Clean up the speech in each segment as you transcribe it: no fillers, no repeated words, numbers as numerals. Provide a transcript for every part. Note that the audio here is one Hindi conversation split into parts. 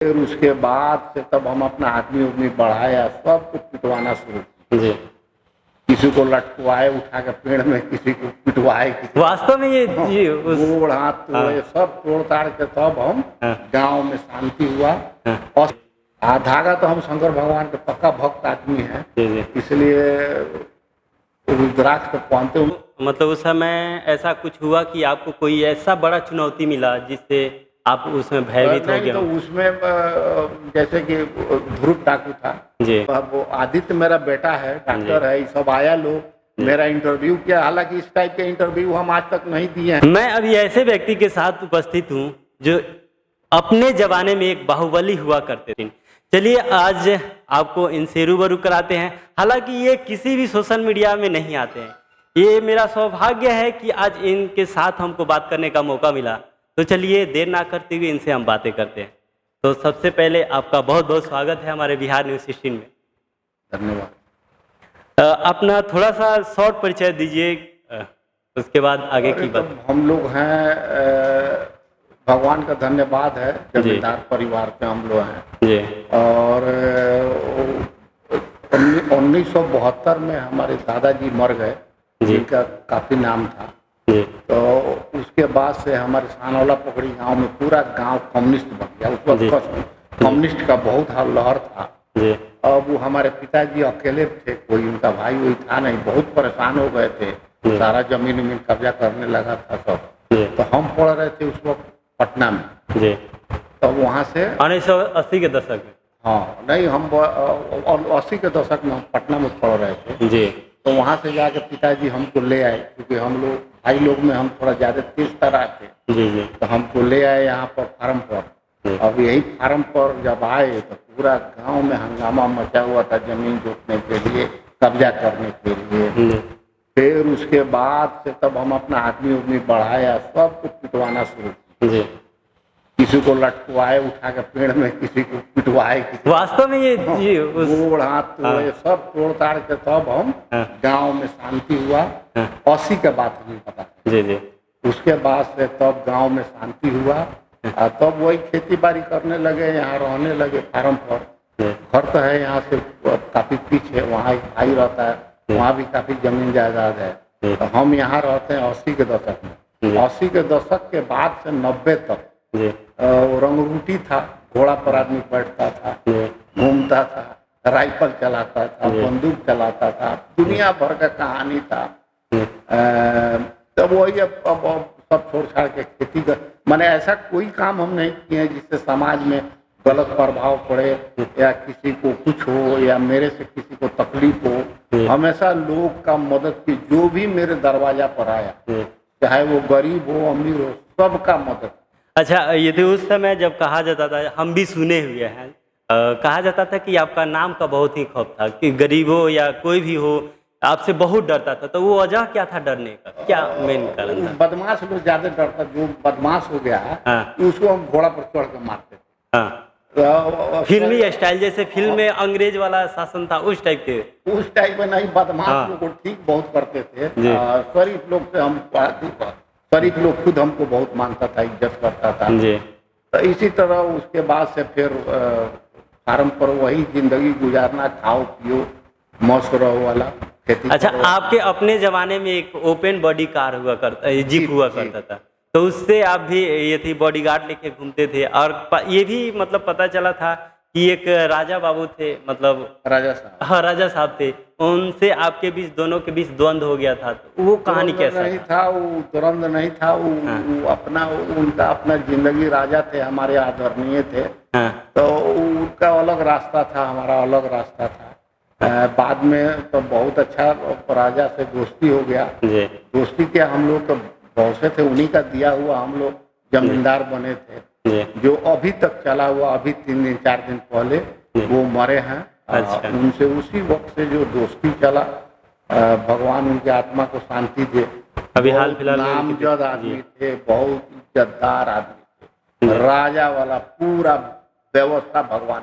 फिर उसके बाद से तब हम अपना आदमी उदमी बढ़ाया, सबको पिटवाना शुरू किया। जी। किसी को लटकवाए उठा के पेड़ में, किसी को पिटवाए, किसी वास्तव में ये जी उस गोड़ हाथ तोड़े, हाँ। सब तोड़ ताड़ के तब हम हाँ। गांव में शांति हुआ। हाँ। और धागा तो हम शंकर भगवान के पक्का भक्त आदमी हैं, जी जी। इसलिए रुद्राक्ष को पहनते हुए। मतलब उस समय ऐसा कुछ हुआ कि आपको कोई ऐसा बड़ा चुनौती मिला जिससे आप उसमें भयभीत हो नहीं गए तो हो? उसमें जैसे कि ध्रुव डाकू था जी। अब वो आदित्य मेरा बेटा है, डॉक्टर है, ये सब आया लोग मेरा इंटरव्यू किया। हालांकि इस टाइप के इंटरव्यू हम आज तक नहीं दिए हैं। मैं अभी ऐसे व्यक्ति के साथ उपस्थित हूँ जो अपने जमाने में एक बाहुबली हुआ करते थे। चलिए आज आपको इनसे रूबरू कराते हैं। हालांकि ये किसी भी सोशल मीडिया में नहीं आते हैं। ये मेरा सौभाग्य है कि आज इनके साथ हमको बात करने का मौका मिला। तो चलिए देर ना करते हुए इनसे हम बातें करते हैं। तो सबसे पहले आपका बहुत बहुत स्वागत है हमारे बिहार न्यूज़ 16 में। धन्यवाद। अपना थोड़ा सा शॉर्ट परिचय दीजिए, उसके बाद आगे की बात। हम लोग हैं, भगवान का धन्यवाद है, जमींदार परिवार के हम लोग हैं। जी। और 1972 में हमारे दादाजी मर गए, जिनका काफी नाम था। जी। तो उसके बाद से हमारे सानौला पकड़ी गांव में पूरा गांव कम्युनिस्ट बन गया। उस वक्त कम्युनिस्ट का बहुत लहर था। जी। अब वो हमारे पिताजी अकेले थे, कोई उनका भाई वही था नहीं, बहुत परेशान हो गए थे। सारा जमीन उमीन कब्जा करने लगा था सब। तो हम पढ़ रहे थे उस वक्त पटना में। जी। तो वहाँ से 1980 के दशक में। हाँ नहीं, हम 80 के दशक में हम पटना में पढ़ रहे थे। जी। तो वहाँ से जाके पिताजी हमको ले आए, क्योंकि हम लोग भाई लोग में हम थोड़ा ज़्यादा तेज तरह थे। जी जी। तो हमको ले आए यहाँ पर फार्म पर। अब यही फार्म पर जब आए तो पूरा गांव में हंगामा मचा हुआ था जमीन जोतने के लिए, कब्जा करने के लिए। फिर उसके बाद से तब हम अपना आदमी उदमी बढ़ाया, सबको पिटवाना शुरू किया। किसी को लटकवाए उठा के पेड़ में, किसी को पिटवाए, किसी वास्तव में ये जी उस गोड़ हाथ तोड़े, सब तोड़ ताड़ के तब हम गांव में शांति हुआ। 80 के बाद हमें पता। जी जी। उसके बाद से तब गांव में शांति हुआ और तब वही खेती बाड़ी करने लगे, यहाँ रहने लगे फार्म पर। घर तो है यहाँ से काफी पीछे, वहाँ एक भाई रहता है, वहाँ भी काफी जमीन जायदाद है। तो हम यहाँ रहते हैं 80 के दशक में। 80 के दशक के बाद से 90 तक रंगरूटी था, घोड़ा पर आदमी बैठता था, घूमता था, राइफल चलाता था, बंदूक चलाता था, दुनिया भर का कहानी था। तब वही अब सब छोड़ छाड़ के खेती कर, मैंने ऐसा कोई काम हम नहीं किए जिससे समाज में गलत प्रभाव पड़े या किसी को कुछ हो या मेरे से किसी को तकलीफ हो। हमेशा लोग का मदद की, जो भी मेरे दरवाजा पर आया, चाहे वो गरीब हो अमीर हो, सबका मदद। अच्छा, ये तो उस समय जब कहा जाता था, हम भी सुने हुए हैं, कहा जाता था कि आपका नाम का बहुत ही खौफ था, कि गरीब हो या कोई भी हो आपसे बहुत डरता था। तो वो वजह क्या था डरने का, क्या मेन कारण था? बदमाश लोग ज्यादा डरता, जो बदमाश हो गया उसको हम घोड़ा पर चढ़ के मारते थे। हाँ। फिल्मी स्टाइल, जैसे फिल्म में अंग्रेज वाला शासन था उस टाइप के? उस टाइप में नहीं, बदमाश लोग को ठीक बहुत करते थे। शरीफ लोग से हम, शरीफ लोग खुद हमको बहुत मानता था, इज्जत करता था जी। तो इसी तरह उसके बाद से फिर फार्म पर वही जिंदगी गुजारना, खाओ पियो मौज रहो वाला खेती। अच्छा, आपके अपने जमाने में एक ओपन बॉडी कार हुआ करता, जीप हुआ करता था, तो उससे आप भी ये थी बॉडीगार्ड लेके घूमते थे। और ये भी मतलब पता चला था कि एक राजा बाबू थे, मतलब राजा साहब, हाँ राजा साहब थे, उनसे आपके बीच, दोनों के बीच द्वंद्व हो गया था। तो वो कहानी कैसा नहीं था? वो द्वंद्व नहीं था, वो अपना, उनका अपना जिंदगी, राजा थे, हमारे आदरणीय थे। तो उनका अलग रास्ता था, हमारा अलग रास्ता था। बाद में तो बहुत अच्छा राजा से दोस्ती हो गया। दोस्ती क्या, हम लोग तो बहुत से थे, उन्हीं का दिया हुआ हम लोग जमींदार बने थे, जो अभी तक चला हुआ। अभी 3 दिन 4 दिन पहले वो मरे हैं। अच्छा। उनसे उसी वक्त से जो दोस्ती चला, भगवान उनकी आत्मा को शांति दे। अभी हाल फिलहाल नामजद आदमी थे, बहुत इज्जतदार आदमी थे, राजा वाला पूरा व्यवस्था भगवान।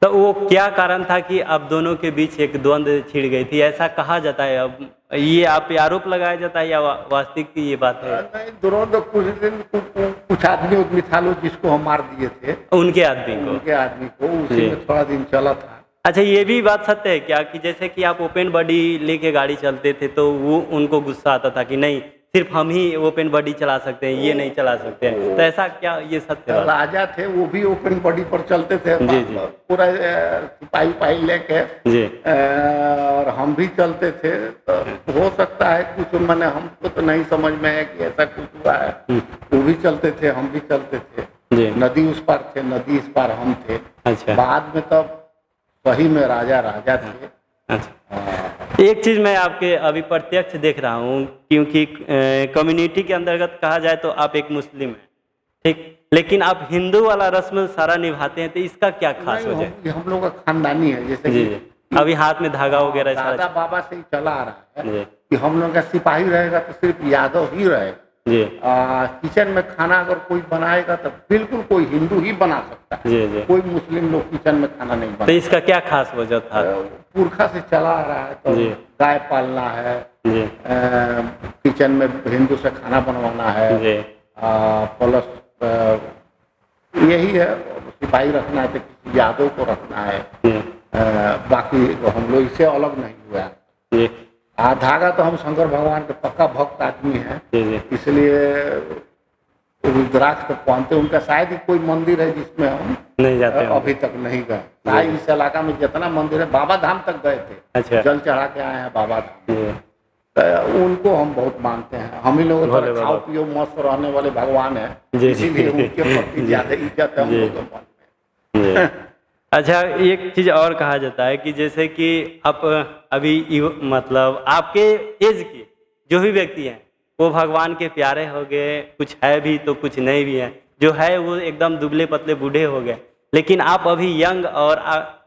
तो वो क्या कारण था कि अब दोनों के बीच एक द्वंद्व छिड़ गई थी, ऐसा कहा जाता है? अब ये आप पे आरोप लगाया जाता है या वास्तविक की ये बात है? नहीं, तुरंत कुछ दिन कुछ आदमी उदमी था लोग जिसको हम मार दिए थे, उनके आदमी को उसी में थोड़ा दिन चला था। अच्छा, ये भी बात सत्य है क्या कि जैसे कि आप ओपन बॉडी लेके गाड़ी चलते थे तो वो उनको गुस्सा आता था कि नहीं सिर्फ हम ही ओपन बॉडी चला सकते हैं, ये नहीं चला सकते हैं, तो ऐसा क्या ये सत्य है? राजा थे वो भी ओपन बॉडी पर चलते थे, जी, जी। पूरा सिपाही पाही लेके जी। और हम भी चलते थे। तो हो सकता है कुछ, मैंने हमको तो नहीं समझ में है कि ऐसा कुछ हुआ है। वो भी चलते थे, हम भी चलते थे। जी। नदी उस पार थे, नदी इस पार हम थे। अच्छा। बाद में तब सही में राजा थे। अच्छा, एक चीज मैं आपके अभी प्रत्यक्ष देख रहा हूँ, क्योंकि कम्युनिटी के अंतर्गत कहा जाए तो आप एक मुस्लिम हैं, ठीक, लेकिन आप हिंदू वाला रस्म सारा निभाते हैं, तो इसका क्या खास वजह है? हम लोग का खानदानी है, जैसे जी, जी। अभी हाथ में धागा वगैरह दादा बाबा से ही चला आ रहा है कि हम लोग का सिपाही रहेगा तो सिर्फ यादव ही रहेगा। जी। किचन में खाना अगर कोई बनाएगा तो बिल्कुल कोई हिंदू ही बना सकता है। जी, जी। कोई मुस्लिम लोग किचन में खाना नहीं तो बना। इसका क्या खास वजह था? पुरखा से चला आ रहा है, तो जी। गाय पालना है, जी। किचन में हिंदू से खाना बनवाना है, जी। प्लस यही है, सिपाही रखना है तो किसी यादव को रखना है। बाकी हम लोग इससे अलग नहीं हुआ है। धागा तो हम शंकर भगवान के पक्का भक्त आदमी हैं, इसलिए रुद्राक्ष तो पहनते। उनका शायद ही कोई मंदिर है जिसमें हम नहीं जाते अभी तक नहीं गए। शायद इस इलाका में जितना मंदिर है, बाबा धाम तक गए थे। अच्छा। जल चढ़ा के आए हैं बाबा धाम। तो उनको हम बहुत मानते हैं। हम ही लोग खाओ पियो मस्त रहने वाले भगवान है, इसीलिए उनके प्रति ज्यादा इज्जत है हम लोग को मानते हैं। अच्छा, एक चीज और कहा जाता है कि जैसे कि आप अभी मतलब आपके एज के जो भी व्यक्ति हैं वो भगवान के प्यारे हो गए, कुछ है भी तो कुछ नहीं भी है, जो है वो एकदम दुबले पतले बूढ़े हो गए, लेकिन आप अभी यंग और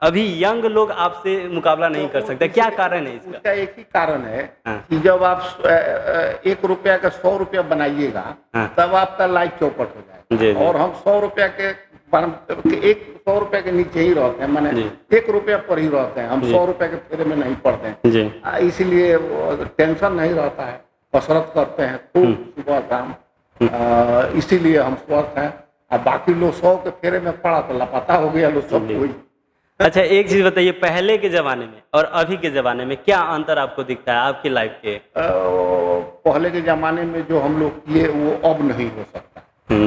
अभी यंग लोग आपसे मुकाबला नहीं कर सकते, क्या कारण है इसका? इसका एक ही कारण है कि जब आप 1 रुपया का 100 रुपया बनाइएगा तब आपका लाइफ चौपट हो जाएगा। और हम 100 रुपया के 100 रुपए के नीचे ही रहते हैं, माने 1 रुपया पर ही रहते हैं। हम 100 रुपए के फेरे में नहीं पड़ते हैं, इसीलिए टेंशन नहीं रहता है। कसरत करते हैं खूब सुबह शाम, इसीलिए हम स्वस्थ हैं। अब बाकी लोग 100 के फेरे में पड़ा तो लापता हो गया लोग सब कोई। अच्छा, एक चीज बताइए, पहले के जमाने में और अभी के जमाने में क्या अंतर आपको दिखता है आपकी लाइफ के? पहले के जमाने में जो हम लोग किए वो अब नहीं हो सकता।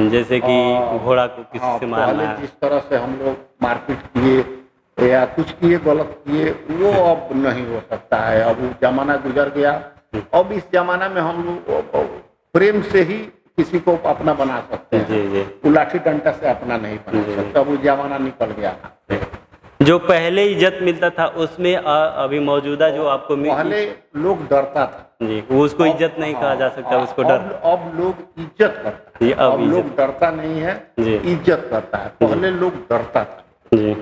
जैसे कि घोड़ा को किसी से मारना, जिस तरह से हम लोग मारपीट किए या कुछ किए गलत किए वो अब नहीं हो सकता है। अब वो जमाना गुजर गया। अब इस जमाना में हम लोग प्रेम से ही किसी को अपना बना सकते हैं। वो लाठी डंडा से अपना नहीं बना सकता। अब वो जमाना निकल गया। जो पहले इज्जत मिलता था उसमें अभी मौजूदा जो आपको पहले लोग डरता था जी, उसको इज्जत नहीं कहा जा सकता, उसको डर। अब लोग इज्जत करता है, अब लोग डरता नहीं है, इज्जत करता है। पहले लोग डरता था जी।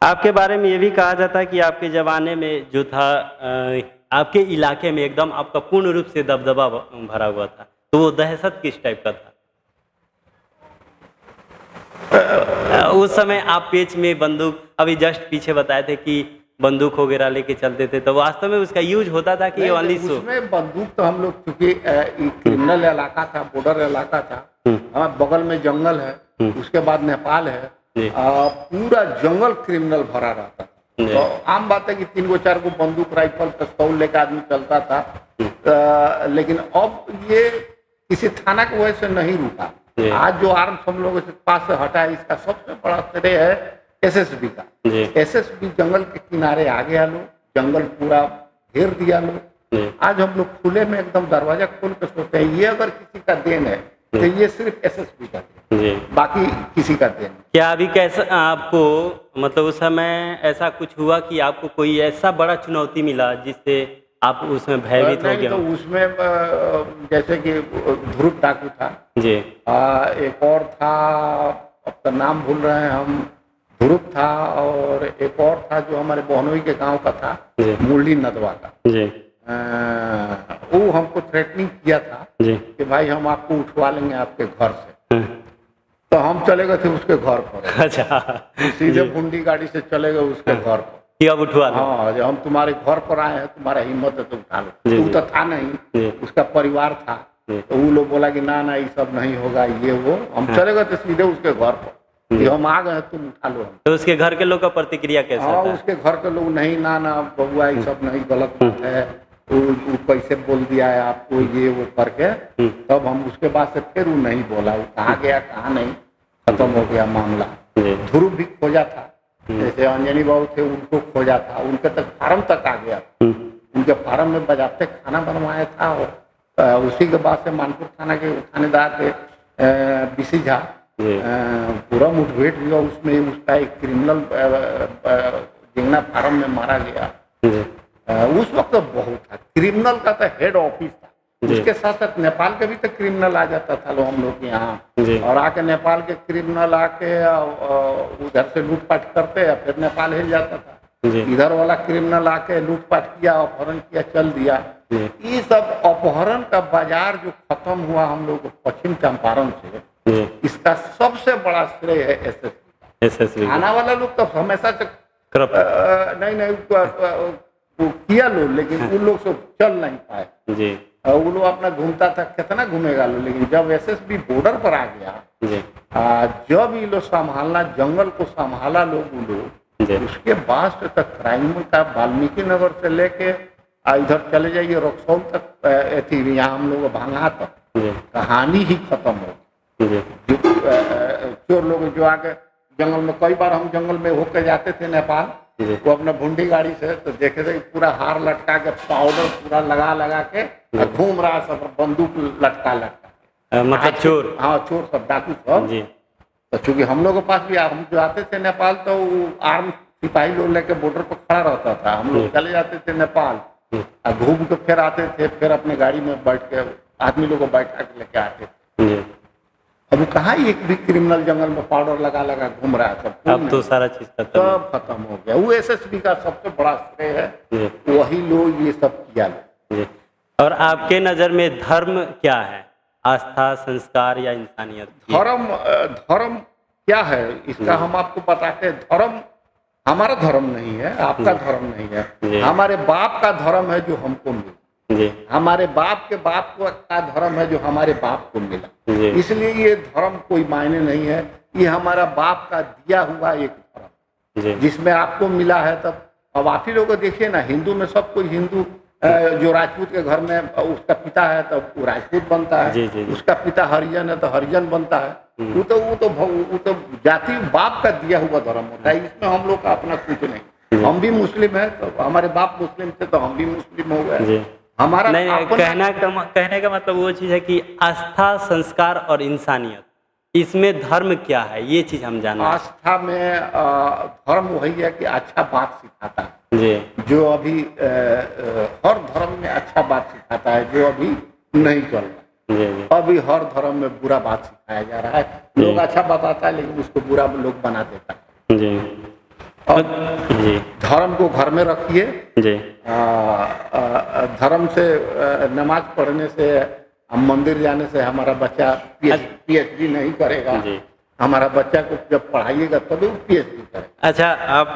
आपके बारे में ये भी कहा जाता है कि आपके जमाने में जो था आपके इलाके में एकदम आपका पूर्ण रूप से दबदबा भरा हुआ था, तो वो दहशत किस टाइप का था? उस समय आप पेच में बंदूक, अभी जस्ट पीछे बताए थे कि बंदूक वगैरह लेके चलते थे, तो वास्तव में उसका यूज होता था कि ओनली सो? उसमें बंदूक तो हम लोग चूंकि क्रिमिनल इलाका था, बॉर्डर इलाका था, बगल में जंगल है, उसके बाद नेपाल है, पूरा जंगल क्रिमिनल भरा रहता था। तो आम बात है कि 3-4 को बंदूक राइफल पिस्तौल लेकर आदमी चलता था। लेकिन अब ये किसी थाना की वजह से नहीं रुका। आज जो आर्म्स हम लोगों के पास से हटा है, इसका सबसे बड़ा श्रेय है एसएसबी का। एसएसबी जंगल के किनारे आ गया लोग, जंगल पूरा घेर दिया लोग। आज हम लोग खुले में एकदम दरवाजा खोल के सोते हैं। ये अगर किसी का देन है तो ये सिर्फ एसएसबी का देन, बाकी किसी का देन। क्या अभी कैसा आपको, मतलब उस समय ऐसा कुछ हुआ कि आपको कोई ऐसा बड़ा चुनौती मिला जिससे आप उसमें भयभीत हो गए? तो उसमें जैसे कि ध्रुव डाकू था जी, एक और था, अब तो नाम भूल रहे हैं हम, ध्रुव था, और एक और था जो हमारे बहनोई के गांव का था, मुरली नदवा का जी। वो हमको थ्रेटनिंग किया था जी कि भाई हम आपको उठवा लेंगे आपके घर से। तो हम चले गए थे उसके घर पर। अच्छा, सीधे भुंडी गाड़ी से चले गए उसके घर पर। कि अब उठवा लो। हाँ, जब हम तुम्हारे घर पर आए हैं, तुम्हारा हिम्मत है तो उठा लो। जी, तू जी। तो था नहीं, जी। उसका परिवार था, जी। तो वो लोग बोला कि ना ना ये सब नहीं होगा, ये वो। हम चले गए थे सीधे उसके घर पर कि हम आ गए, तुम उठा लो हम। तो उसके घर के लोग का प्रतिक्रिया कैसा हाँ, था? उसके घर के लोग नहीं, ना ना बबुआ ये सब नहीं, गलत बात है, वो कैसे बोल दिया है आपको, ये वो करके। तब हम उसके बाद से फिर वो नहीं बोला, वो कहाँ गया कहाँ नहीं, खत्म हो गया मामला। जी। ध्रुव भी खोजा था, जैसे अंजनी बाबू थे उनको खोजा था, उनके तक फार्म तक आ गया, उनके फार्म में बजाते खाना बनवाया था। और उसी के बाद से मानपुर थाना के थानेदार थे बीसी झा, पूरा मुठभेड़ हुआ उसमें, उसका एक क्रिमिनल जिंगना फार्म में मारा गया। उस वक्त तो बहुत था, क्रिमिनल का तो हेड ऑफिस था, उसके साथ साथ नेपाल के भी तो क्रिमिनल आ जाता था लोग हम लोग के यहाँ, और आके नेपाल के क्रिमिनल आके उधर से लूटपाट करते हैं, फिर नेपाल हिल जाता था। इधर वाला क्रिमिनल आके लूटपाट किया, अपहरण किया, चल दिया। ये सब अपहरण का बाजार जो खत्म हुआ हम लोग पश्चिम चंपारण से, इसका सबसे बड़ा श्रेय है एसएसबी। थाना वाला लोग तो हमेशा से नहीं वो किया लो, लेकिन उन लोग से चल नहीं पाए। वो लोग अपना घूमता था, कितना घूमेगा लो, लेकिन जब एसएसबी बॉर्डर पर आ गया, जब ये लोग संभालना, जंगल को संभाला लोग, उसके बाद से तक क्राइम का वाल्मीकि नगर से लेके इधर चले जाइए रक्सौल तक, यहाँ हम लोग भांगा तक कहानी ही खत्म हो गई। चोर लोग जो आके जंगल में, कई बार हम जंगल में होकर जाते थे नेपाल, वो अपना भुंडी गाड़ी से, तो देखे थे पूरा हार लटका के, पाउडर पूरा लगा लगा के घूम रहा सब, बंदूक लटका मतलब चोर। हाँ, चोर सब, डाकू सब। तो चूंकि हम लोग के पास भी, हम जो आते थे नेपाल तो आर्म सिपाही लोग लेके बॉर्डर पर खड़ा रहता था, हम लोग चले जाते थे नेपाल, घूम के फिर आते थे, फिर अपने गाड़ी में बैठ के आदमी लोग को बैठा के लेके आते थे। अब वो कहाँ एक भी क्रिमिनल जंगल में पाउडर लगा लगा घूम रहा है, सब अब तो सारा चीज सब खत्म हो गया। वो एसएसबी का सबसे बड़ा श्रेय है, वही लोग ये सब किया। और आपके नजर में धर्म क्या है? आस्था, संस्कार या इंसानियत? धर्म क्या है इसका हम आपको बताते हैं। धर्म हमारा धर्म नहीं है, आपका धर्म नहीं है, हमारे बाप का धर्म है जो हमको मिला, हमारे बाप के बाप का धर्म है जो हमारे बाप को मिला। इसलिए ये धर्म कोई मायने नहीं है, ये हमारा बाप का दिया हुआ एक धर्म जिसमें आपको मिला है। तब अब आप ही लोग को देखिए ना, हिंदू में सब कोई हिंदू, जो राजपूत के घर में उसका पिता है तो वो राजपूत बनता है, उसका पिता हरिजन है तो हरिजन बनता है। वो तो जाति बाप का दिया हुआ धर्म होता है, इसमें हम लोग का अपना कुछ नहीं। हम भी मुस्लिम है तो हमारे बाप मुस्लिम थे तो हम भी मुस्लिम हो गए। हमारा नहीं, कहने का मतलब वो चीज है कि आस्था, संस्कार और इंसानियत, इसमें धर्म क्या है, ये चीज हम जानना। आस्था में धर्म वही है कि अच्छा बात सिखाता है, जो अभी हर धर्म में अच्छा बात सिखाता है, जो अभी नहीं चल रहा। अभी हर धर्म में बुरा बात सिखाया जा रहा है, लोग अच्छा बताता है लेकिन उसको बुरा लोग बना देता है। और धर्म को घर में रखिए, धर्म से नमाज पढ़ने से, हम मंदिर जाने से हमारा बच्चा पीएचडी नहीं करेगा। हमारा बच्चा को जब पढ़ाइएगा तभी वो पीएचडी करेगा। अच्छा, आप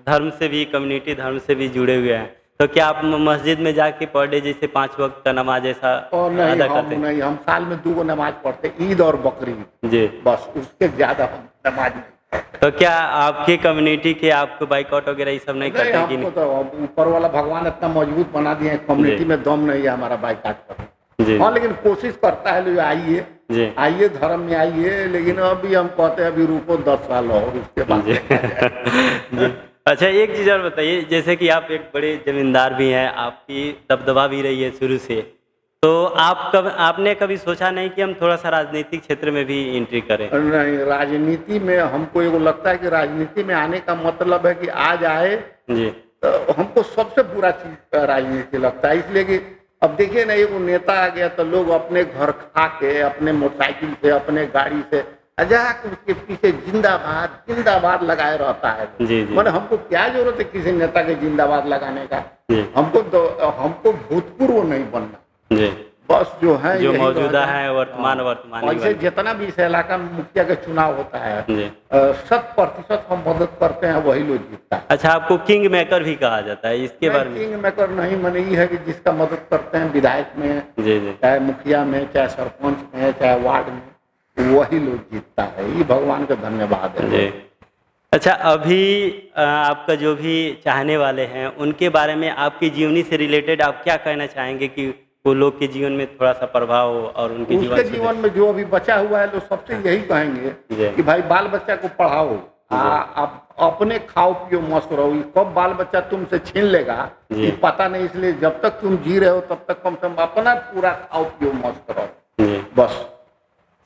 धर्म से भी, कम्युनिटी धर्म से भी जुड़े हुए हैं, तो क्या आप मस्जिद में जाके पर डे जैसे 5 वक्त का नमाज ऐसा अदा करते हैं? नहीं, हम साल में 2 नमाज पढ़ते, ईद और बकरीद, बस, उसके ज्यादा हम नमाज नहीं। तो क्या आपके कम्युनिटी के आपको बाइकआउट वगैरह ये सब नहीं करते? हमको तो ऊपर वाला भगवान इतना मजबूत बना दिए हैं, कम्युनिटी में दम नहीं है हमारा बाइकआउट करने। हाँ, लेकिन कोशिश करता है लोग, आइए धर्म में आइए, लेकिन अभी हम कहते हैं अभी रुको 10 साल और उसके बाद। अच्छा, एक चीज़ और बताइए, जैसे कि आप एक बड़े जमींदार भी हैं, आपकी दबदबा भी रही है शुरू से, तो आपने कभी सोचा नहीं कि हम थोड़ा सा राजनीतिक क्षेत्र में भी एंट्री करें? नहीं, राजनीति में हमको एगो लगता है कि राजनीति में आने का मतलब है कि आज आए तो हमको सबसे बुरा चीज राजनीति लगता है। इसलिए कि अब देखिए ना, एगो नेता आ गया तो लोग अपने घर खा के, अपने मोटरसाइकिल से, अपने गाड़ी से जाके उसके पीछे जिंदाबाद जिंदाबाद लगाए रहता है। मैंने हमको क्या जरूरत है किसी नेता के जिंदाबाद लगाने का? हमको भूतपूर्व नहीं बनना, बस जो है जो यही मौजूदा रहेगा। है वर्तमान ऐसे जितना भी इस इलाका में मुखिया का चुनाव होता है जी। 100% हम मदद करते हैं, वही लोग जीतता है। अच्छा, आपको किंग मेकर भी कहा जाता है, इसके बारे में? किंग मेकर नहीं, मैंने ये है कि जिसका मदद करते हैं विधायक में, जी जी चाहे मुखिया में, चाहे सरपंच में, चाहे वार्ड में, वही लोग जीतता है। ये भगवान का धन्यवाद है। जी। अच्छा, अभी आपका जो भी चाहने वाले हैं उनके बारे में, आपकी जीवनी से रिलेटेड आप क्या कहना चाहेंगे कि वो लोग के जीवन में थोड़ा सा प्रभाव हो और उनके उसके जीवन में जो अभी बचा हुआ है, लोग सबसे यही कहेंगे जी। कि भाई बाल बच्चा को पढ़ाओ, आप अपने खाओ पियो मस्त रहो। ये कब बाल बच्चा तुमसे छीन लेगा ये पता नहीं, इसलिए जब तक तुम जी रहे हो तब तक कम से कम अपना पूरा खाओ पियो मस्त रहो जी। बस।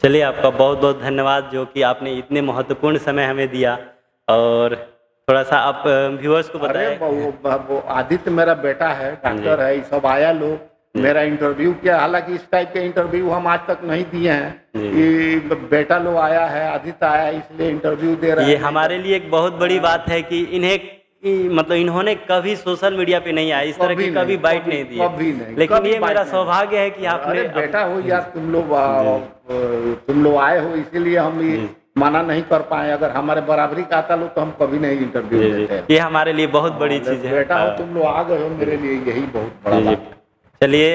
चलिए, आपका बहुत बहुत धन्यवाद जो कि आपने इतने महत्वपूर्ण समय हमें दिया। और थोड़ा सा आप व्यूअर्स को अरे बताएं। वो आदित्य मेरा बेटा है, डॉक्टर है, ये सब आया लोग, मेरा इंटरव्यू किया। हालांकि इस टाइप के इंटरव्यू हम आज तक नहीं दिए हैं। ये बेटा लोग आया है, आदित्य आया है, इसलिए इंटरव्यू दे रहा है। ये हमारे लिए एक बहुत बड़ी बात है कि मतलब इन्होंने कभी सोशल मीडिया पे नहीं आया, इस तरह की कभी बाइट नहीं दी, कभी नहीं। लेकिन ये मेरा सौभाग्य है कि आपने बेटा हो यार, तुम लोग आए हो, इसीलिए हम ये मना नहीं कर पाए। अगर हमारे बराबरी का आता लो तो हम कभी नहीं इंटरव्यू देते। ये हमारे लिए बहुत बड़ी चीज है। बेटा हो, तुम लोग आ गए हो, मेरे लिए यही बहुत बड़ा बात है। चलिए,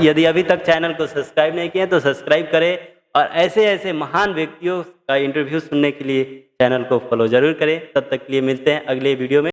यदि अभी तक चैनल को सब्सक्राइब नहीं किए तो सब्सक्राइब करें और ऐसे ऐसे महान व्यक्तियों का इंटरव्यू सुनने के लिए चैनल को फॉलो जरूर करें। तब तक के लिए मिलते हैं अगले वीडियो में।